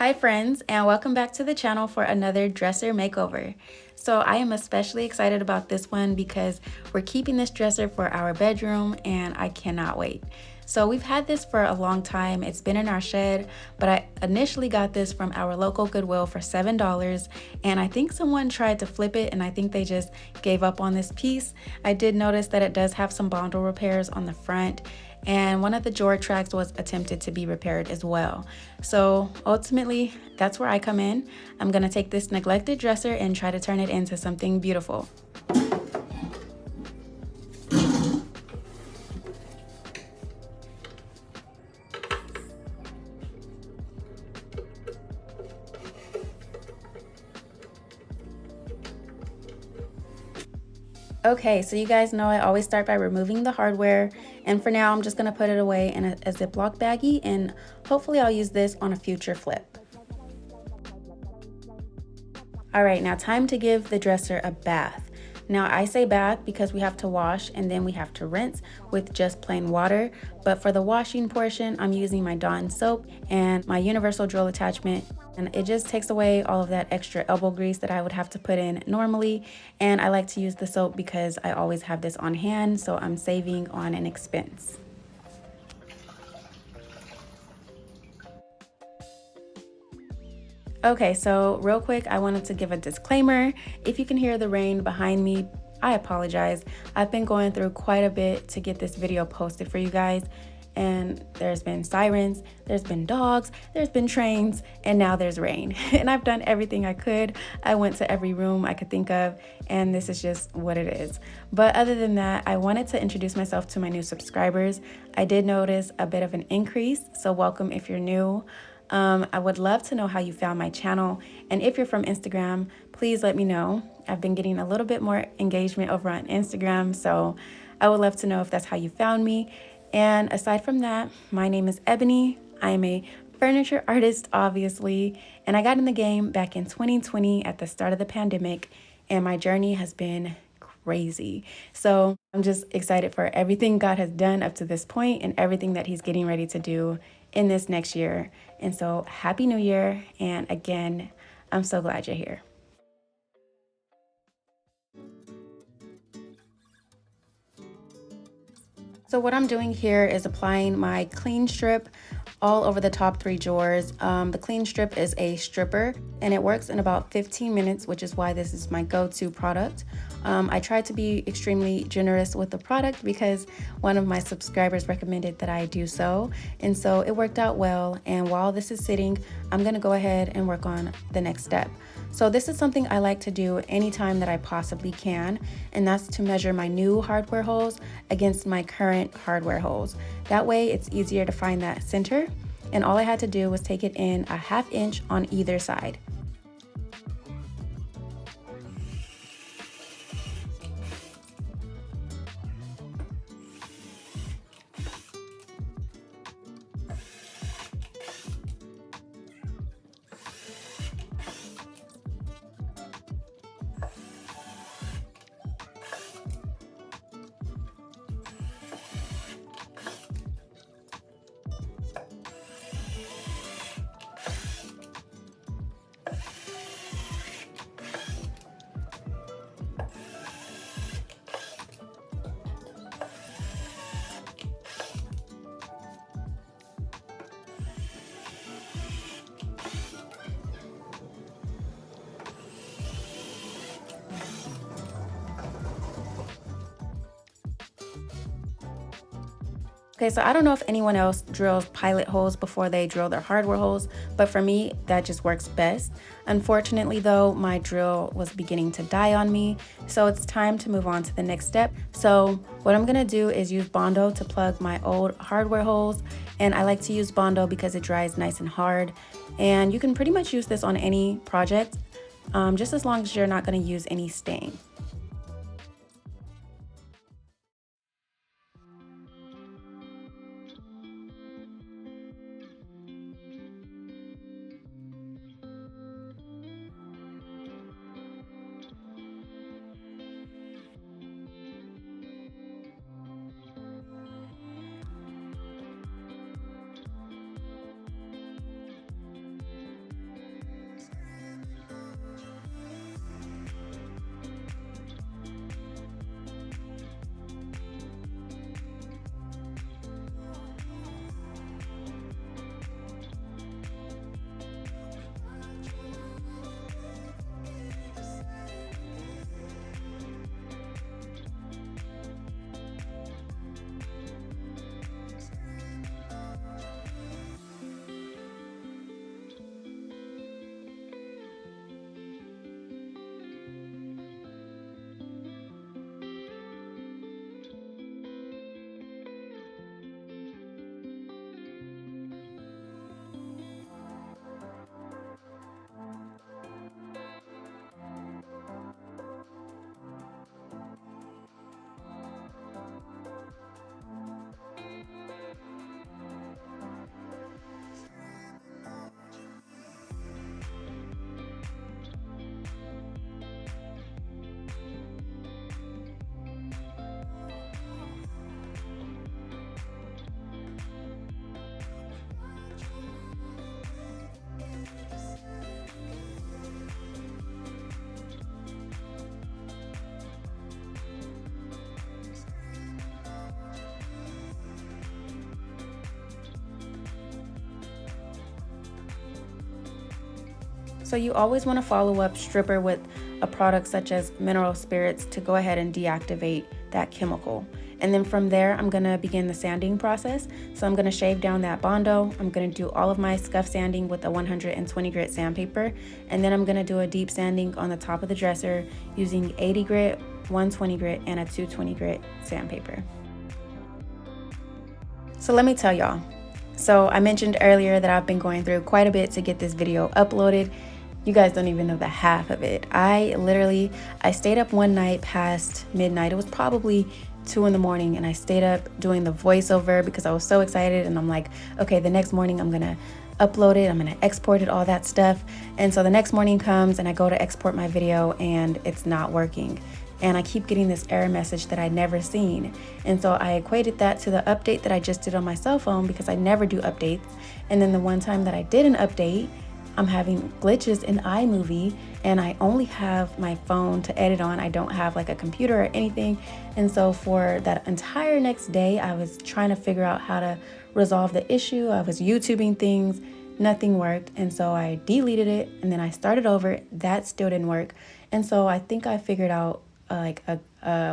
Hi friends, and welcome back to the channel for another dresser makeover. So I am especially excited about this one because we're keeping this dresser for our bedroom and I cannot wait. So we've had this for a long time. It's been in our shed, but I initially got this from our local Goodwill for $7, and I think someone tried to flip it and I think they just gave up on this piece. I did notice that it does have some bondle repairs on the front, and one of the drawer tracks was attempted to be repaired as well. So ultimately, that's where I come in. I'm gonna take this neglected dresser and try to turn it into something beautiful. Okay, so you guys know I always start by removing the hardware, and for now I'm just gonna put it away in a Ziploc baggie, and hopefully I'll use this on a future flip. All right, now time to give the dresser a bath. Now I say bath because we have to wash and then we have to rinse with just plain water, but for the washing portion I'm using my Dawn soap and my universal drill attachment, and it just takes away all of that extra elbow grease that I would have to put in normally. And I like to use the soap because I always have this on hand, so I'm saving on an expense. Okay, so real quick, I wanted to give a disclaimer. If you can hear the rain behind me, I apologize. I've been going through quite a bit to get this video posted for you guys, and there's been sirens, there's been dogs, there's been trains, and now there's rain. And I've done everything I could. I went to every room I could think of, and this is just what it is. But other than that, I wanted to introduce myself to my new subscribers. I did notice a bit of an increase, so welcome if you're new. I would love to know how you found my channel, and if you're from Instagram, please let me know. I've been getting a little bit more engagement over on Instagram, so I would love to know if that's how you found me. And aside from that, my name is Ebony. I am a furniture artist, obviously, and I got in the game back in 2020 at the start of the pandemic, and my journey has been crazy. So I'm just excited for everything God has done up to this point and everything that He's getting ready to do in this next year. And so Happy New Year. And again, I'm so glad you're here. So what I'm doing here is applying my clean strip all over the top 3 drawers. The clean strip is a stripper and it works in about 15 minutes, which is why this is my go-to product. I tried to be extremely generous with the product because one of my subscribers recommended that I do so, and so it worked out well. And while this is sitting, I'm gonna go ahead and work on the next step. So this is something I like to do anytime that I possibly can, and that's to measure my new hardware holes against my current hardware holes. That way it's easier to find that center, and all I had to do was take it in a 1/2 inch on either side. Okay, so I don't know if anyone else drills pilot holes before they drill their hardware holes, but for me, that just works best. Unfortunately though, my drill was beginning to die on me, so it's time to move on to the next step. So what I'm gonna do is use Bondo to plug my old hardware holes, and I like to use Bondo because it dries nice and hard, and you can pretty much use this on any project, just as long as you're not gonna use any stain. So you always want to follow up stripper with a product such as mineral spirits to go ahead and deactivate that chemical. And then from there, I'm going to begin the sanding process. So I'm going to shave down that Bondo. I'm going to do all of my scuff sanding with a 120 grit sandpaper. And then I'm going to do a deep sanding on the top of the dresser using 80 grit, 120 grit, and a 220 grit sandpaper. So let me tell y'all. So I mentioned earlier that I've been going through quite a bit to get this video uploaded. You guys don't even know the half of it. I stayed up one night past midnight. It was probably 2 in the morning, and I stayed up doing the voiceover because I was so excited. And I'm like, okay, the next morning I'm gonna upload it, I'm gonna export it, all that stuff. And so the next morning comes and I go to export my video and it's not working. And I keep getting this error message that I'd never seen. And so I equated that to the update that I just did on my cell phone because I never do updates. And then the one time that I did an update, I'm having glitches in iMovie and I only have my phone to edit on. I don't have like a computer or anything. And so for that entire next day, I was trying to figure out how to resolve the issue. I was YouTubing things, nothing worked. And so I deleted it and then I started over. That still didn't work. And so I think I figured out like a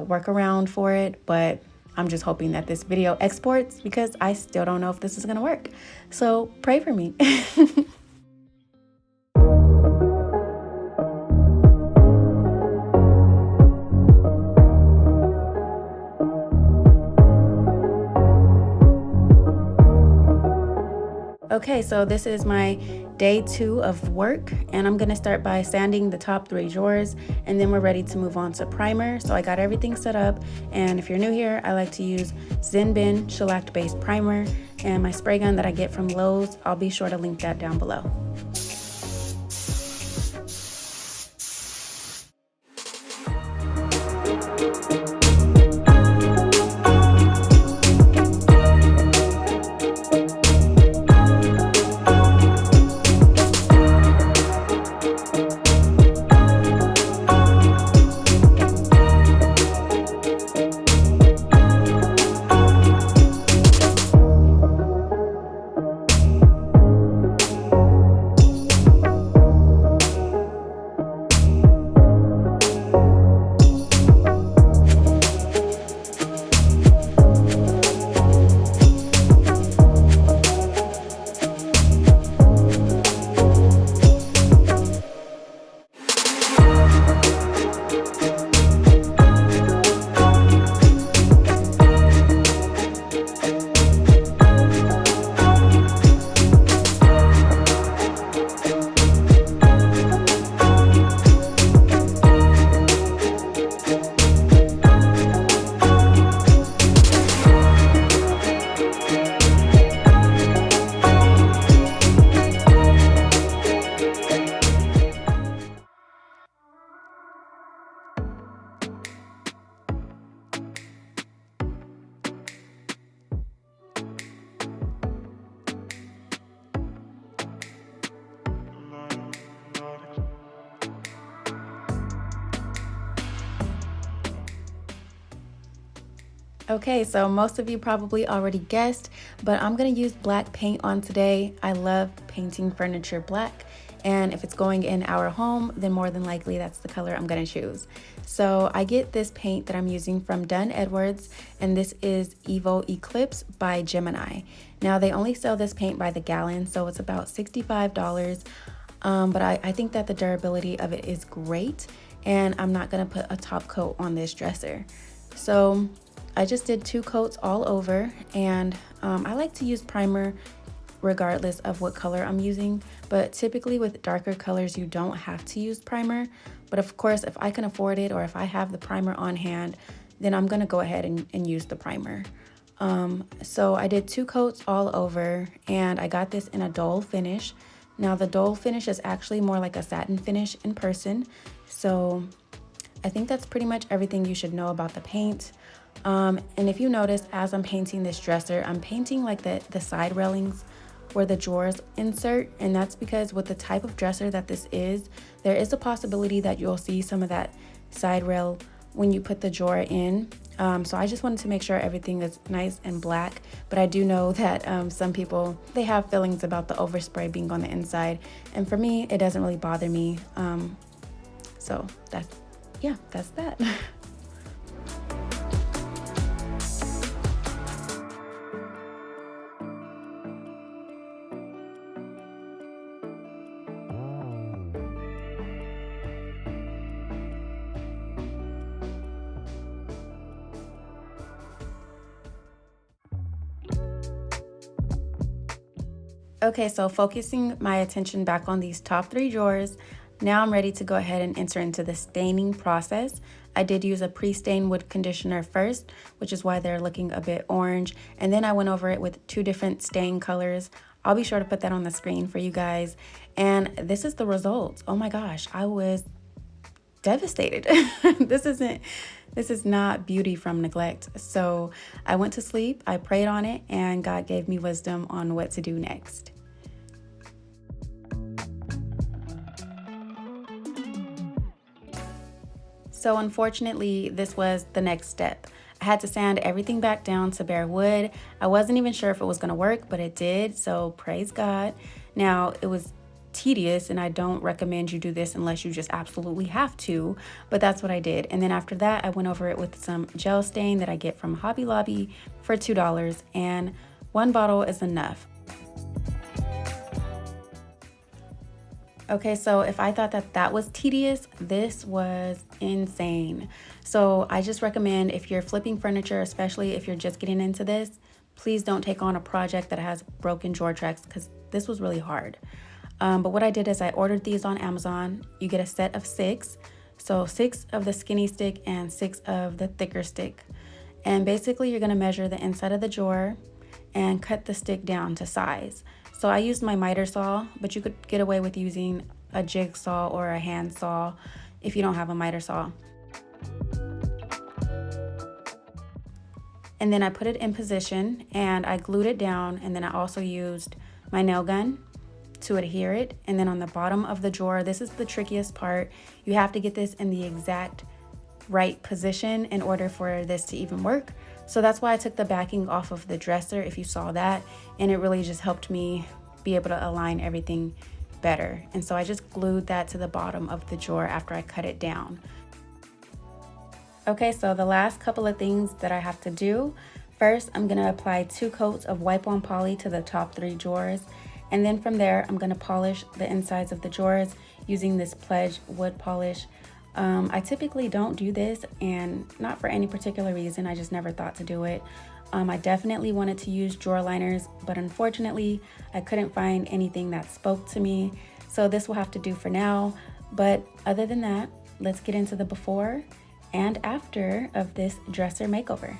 workaround for it, but I'm just hoping that this video exports because I still don't know if this is gonna work. So pray for me. Okay, so this is my day 2 of work, and I'm gonna start by sanding the top 3 drawers, and then we're ready to move on to primer. So I got everything set up, and if you're new here, I like to use Zenbin shellac based primer and my spray gun that I get from Lowe's. I'll be sure to link that down below. Okay, so most of you probably already guessed, but I'm gonna use black paint on today. I love painting furniture black, and if it's going in our home, then more than likely that's the color I'm gonna choose. So I get this paint that I'm using from Dunn Edwards, and this is Evo Eclipse by Gemini. Now they only sell this paint by the gallon, so it's about $65, but I think that the durability of it is great, and I'm not gonna put a top coat on this dresser. So I just did 2 coats all over, and I like to use primer regardless of what color I'm using, but typically with darker colors you don't have to use primer. But of course, if I can afford it or if I have the primer on hand, then I'm gonna go ahead and use the primer. So I did 2 coats all over, and I got this in a dull finish. Now the dull finish is actually more like a satin finish in person, so I think that's pretty much everything you should know about the paint. And if you notice, as I'm painting this dresser, I'm painting like the side railings where the drawers insert, and that's because with the type of dresser that this is, there is a possibility that you'll see some of that side rail when you put the drawer in. So I just wanted to make sure everything is nice and black, but I do know that some people, they have feelings about the overspray being on the inside, and for me it doesn't really bother me. So that's that. Okay, so focusing my attention back on these top 3 drawers, now I'm ready to go ahead and enter into the staining process. I did use a pre-stain wood conditioner first, which is why they're looking a bit orange, and then I went over it with 2 different stain colors. I'll be sure to put that on the screen for you guys, and this is the result. Oh my gosh, I was devastated. This is not beauty from neglect. So I went to sleep, I prayed on it, and God gave me wisdom on what to do next. So unfortunately, this was the next step. I had to sand everything back down to bare wood. I wasn't even sure if it was gonna work, but it did, so praise God. Now, it was tedious, and I don't recommend you do this unless you just absolutely have to, but that's what I did. And then after that, I went over it with some gel stain that I get from Hobby Lobby for $2, and 1 bottle is enough. Okay, so if I thought that was tedious, this was insane. So I just recommend, if you're flipping furniture, especially if you're just getting into this, please don't take on a project that has broken drawer tracks, because this was really hard. But what I did is I ordered these on Amazon. You get a set of 6. So 6 of the skinny stick and 6 of the thicker stick. And basically you're gonna measure the inside of the drawer and cut the stick down to size. So I used my miter saw, but you could get away with using a jigsaw or a hand saw if you don't have a miter saw. And then I put it in position and I glued it down, and then I also used my nail gun to adhere it. And then on the bottom of the drawer, this is the trickiest part. You have to get this in the exact right position in order for this to even work. So that's why I took the backing off of the dresser, if you saw that, and it really just helped me be able to align everything better. And so I just glued that to the bottom of the drawer after I cut it down. Okay, so the last couple of things that I have to do. First, I'm gonna apply 2 coats of wipe-on poly to the top 3 drawers. And then from there, I'm gonna polish the insides of the drawers using this Pledge wood polish. I typically don't do this, and not for any particular reason, I just never thought to do it. I definitely wanted to use drawer liners, but unfortunately, I couldn't find anything that spoke to me. So this will have to do for now. But other than that, let's get into the before and after of this dresser makeover.